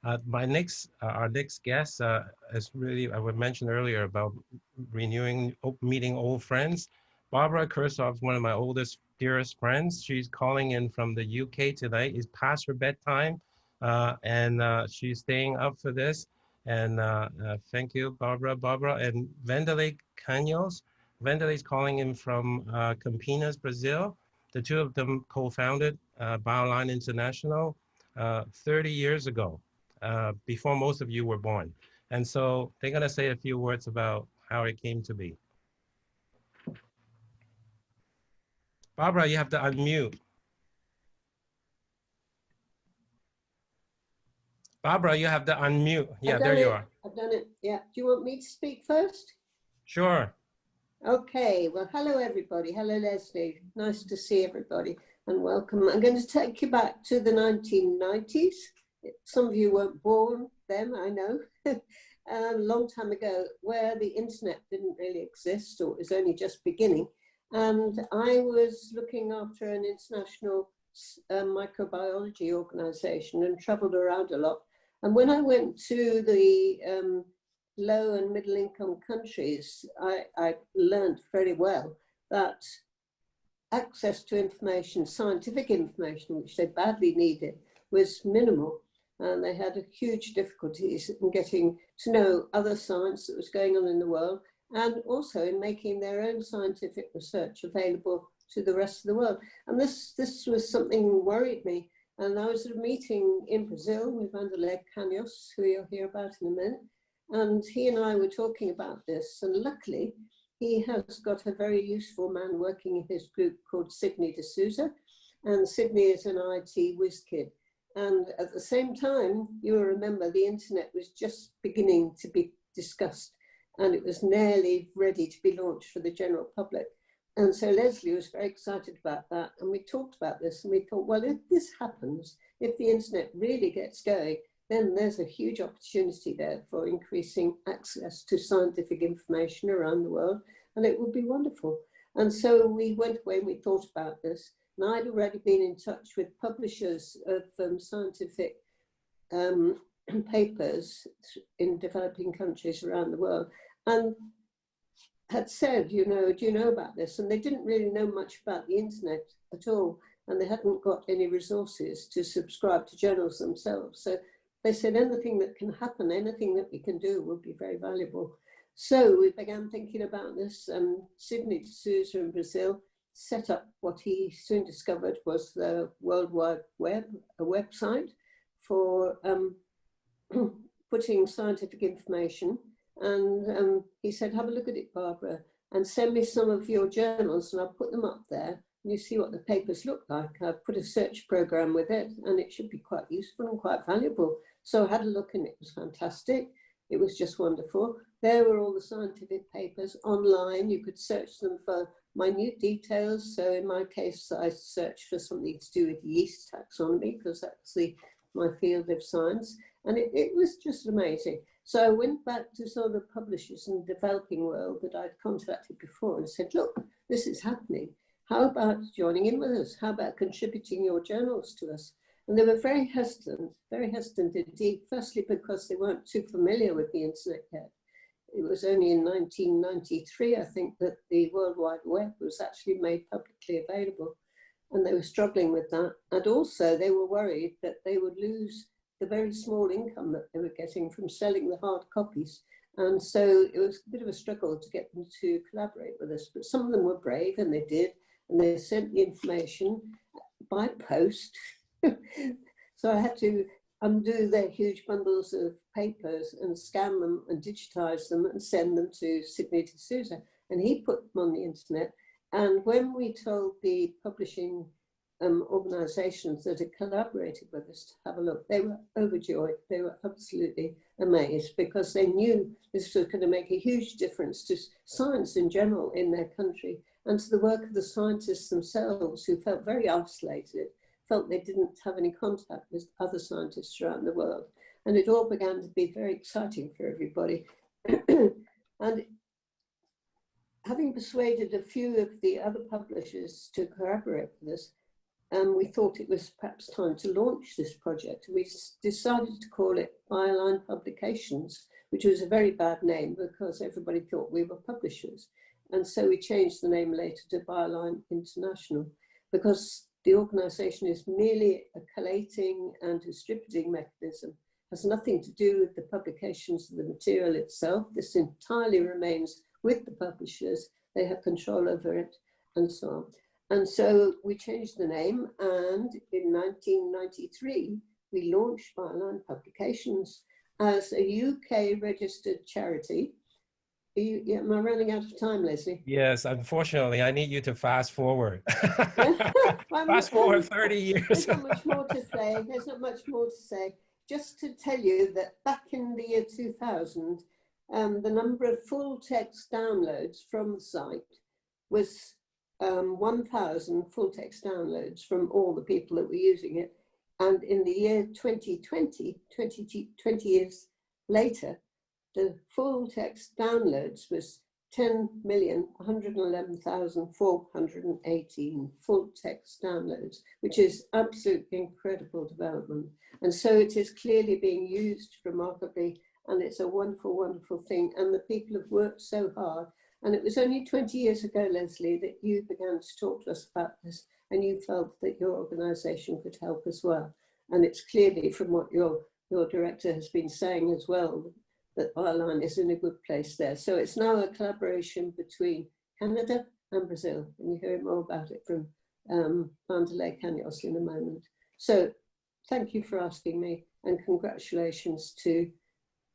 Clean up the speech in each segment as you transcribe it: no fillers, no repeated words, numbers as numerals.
Our next guest is really, I would mention earlier about renewing, meeting old friends. Barbara Kirsop is one of my oldest, dearest friends. She's calling in from the UK tonight. It's past her bedtime, and she's staying up for this. And thank you, Barbara. Barbara and Vanderlei Canhos. Vanderlei is calling in from Campinas, Brazil. The two of them co-founded Bioline International 30 years ago, before most of you were born. And so they're going to say a few words about how it came to be. Barbara, you have to unmute. Barbara, you have to unmute. Yeah, there you are. I've done it. Yeah. Do you want me to speak first? Sure. Okay. Well, hello, everybody. Hello, Leslie. Nice to see everybody and welcome. I'm going to take you back to the 1990s. Some of you weren't born then, I know, a long time ago, where the internet didn't really exist, or it was only just beginning. And I was looking after an international microbiology organization and traveled around a lot. And when I went to the low and middle income countries, I learned very well that access to information, scientific information, which they badly needed, was minimal. And they had huge difficulties in getting to know other science that was going on in the world, and also in making their own scientific research available to the rest of the world. And this was something worried me. And I was at a meeting in Brazil with Vanderlei Canhos, who you'll hear about in a minute. And he and I were talking about this. And luckily, he has got a very useful man working in his group called Sidney D'Souza. And Sidney is an IT whiz kid. And at the same time, you will remember the internet was just beginning to be discussed, and it was nearly ready to be launched for the general public. And so Leslie was very excited about that. And we talked about this and we thought, well, if this happens, if the internet really gets going, then there's a huge opportunity there for increasing access to scientific information around the world. And it would be wonderful. And so we went away and we thought about this. And I'd already been in touch with publishers of scientific papers in developing countries around the world, and had said, you know, do you know about this? And they didn't really know much about the internet at all, and they hadn't got any resources to subscribe to journals themselves. So they said anything that can happen, anything that we can do would be very valuable. So we began thinking about this. Sidney D'Souza in Brazil set up what he soon discovered was the World Wide Web, a website for putting scientific information. And he said, have a look at it, Barbara, and send me some of your journals and I'll put them up there and you see what the papers look like. I've put a search program with it and it should be quite useful and quite valuable. So I had a look and it was fantastic. It was just wonderful. There were all the scientific papers online. You could search them for minute details. So in my case, I searched for something to do with yeast taxonomy because that's my field of science. And it was just amazing. So I went back to some of the publishers in the developing world that I'd contacted before and said, look, this is happening. How about joining in with us? How about contributing your journals to us? And they were very hesitant indeed, firstly because they weren't too familiar with the internet yet. It was only in 1993, I think, that the World Wide Web was actually made publicly available. And they were struggling with that. And also they were worried that they would lose the very small income that they were getting from selling the hard copies. And so it was a bit of a struggle to get them to collaborate with us. But some of them were brave and they did. And they sent the information by post. So I had to undo their huge bundles of papers and scan them and digitize them and send them to Sidney D'Souza. And he put them on the internet. And when we told the publishing organizations that had collaborated with us to have a look, they were overjoyed. They were absolutely amazed because they knew this was going to make a huge difference to science in general in their country and to the work of the scientists themselves, who felt very isolated, felt they didn't have any contact with other scientists around the world. And it all began to be very exciting for everybody. And having persuaded a few of the other publishers to collaborate with us, we thought it was perhaps time to launch this project. We decided to call it Bioline Publications, which was a very bad name because everybody thought we were publishers. And so we changed the name later to Bioline International, because the organisation is merely a collating and distributing mechanism, has nothing to do with the publications of the material itself. This entirely remains with the publishers. They have control over it and so on. And so we changed the name, and in 1993, we launched Bioline Publications as a UK registered charity. Am I running out of time, Leslie? Yes, unfortunately, I need you to fast forward. Well, Fast forward 30 years. There's not much more to say. There's not much more to say. Just to tell you that back in the year 2000, the number of full text downloads from the site was 1,000 full text downloads from all the people that were using it. And in the year 2020, 20 years later, the full text downloads was 10,111,418 full text downloads, which is absolutely incredible development. And so it is clearly being used remarkably, and it's a wonderful, wonderful thing. And the people have worked so hard. And it was only 20 years ago, Leslie, that you began to talk to us about this, and you felt that your organisation could help as well. And it's clearly from what your director has been saying as well, that Bioline is in a good place there. So it's now a collaboration between Canada and Brazil, and you hear more about it from Vanderlei Canhos in a moment. So thank you for asking me, and congratulations to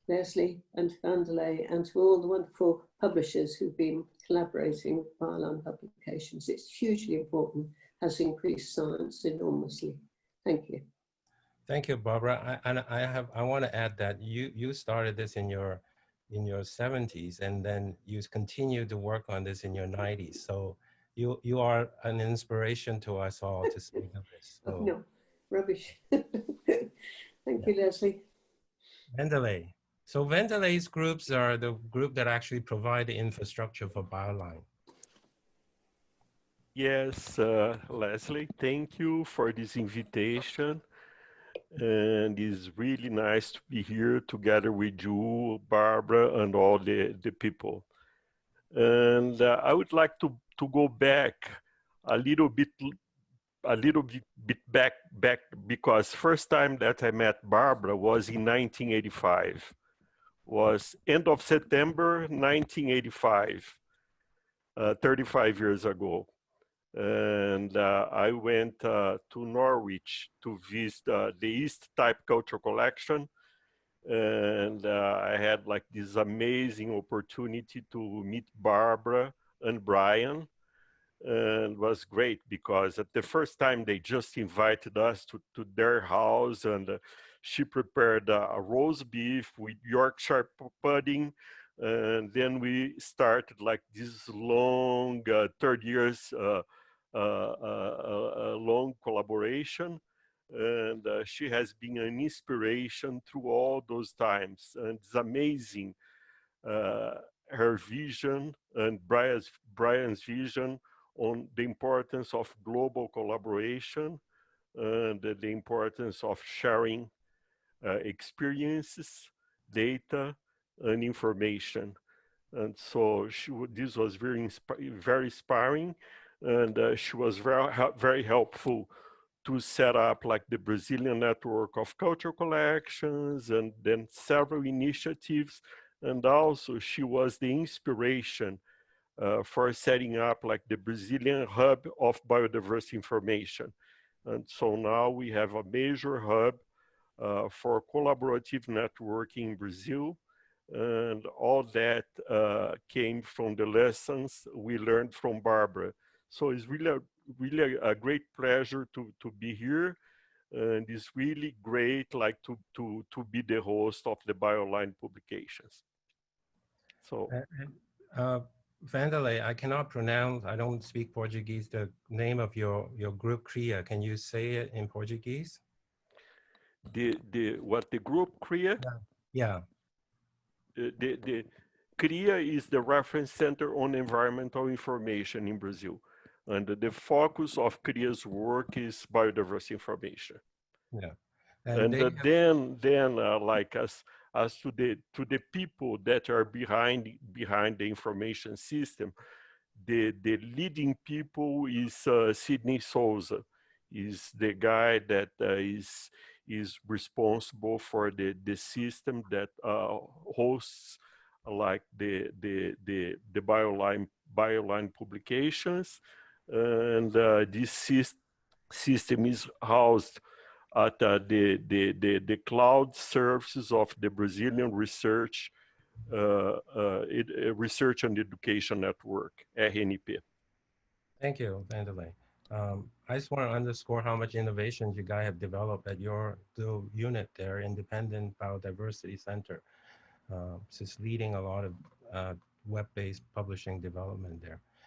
Leslie and Vanderlei and to all the wonderful publishers who've been collaborating with Bioline Publications. It's hugely important, has increased science enormously. Thank you. Thank you, Barbara. I want to add that you started this in your 70s, and then you continued to work on this in your 90s. So you are an inspiration to us all to speak of this. So. Oh, no, rubbish. Thank you, Leslie. Vanderlei. So Vanderlei's groups are the group that actually provide the infrastructure for Bioline. Yes, Leslie, thank you for this invitation. And it's really nice to be here together with you, Barbara, and all the people. And I would like to go back a little bit back because first time that I met Barbara was in 1985. Was end of September 1985, 35 years ago. And I went to Norwich to visit the East Type Culture Collection. And I had like this amazing opportunity to meet Barbara and Brian. And it was great because at the first time they just invited us to their house, and she prepared a roast beef with Yorkshire pudding. And then we started like this long 30 years long collaboration, and she has been an inspiration through all those times, and it's amazing her vision and Brian's vision on the importance of global collaboration and the importance of sharing experiences, data, and information. And so this was very inspiring, and she was very helpful to set up like the Brazilian network of cultural collections, and then several initiatives. And also she was the inspiration for setting up like the Brazilian hub of biodiversity information. And so now we have a major hub for collaborative networking in Brazil. And all that came from the lessons we learned from Barbara. So it's really a great pleasure to be here. And it's really great like to be the host of the Bioline publications. So Vanderlei, I cannot pronounce, I don't speak Portuguese, the name of your group KRIA. Can you say it in Portuguese? What the group KRIA? Yeah. The KRIA is the Reference Center on Environmental Information in Brazil. And the focus of CRIA's work is biodiversity information. Yeah. And And they have, like as to the people that are behind the information system, the leading people is Sidney Souza, is the guy that is responsible for the system that hosts like the Bioline publications, and this system is housed at the cloud services of the Brazilian Research and Education Network, RNP. thank you, Vanderlei. I just want to underscore how much innovation you guys have developed at your little unit there, Independent Biodiversity Center. Just leading a lot of web-based publishing development there.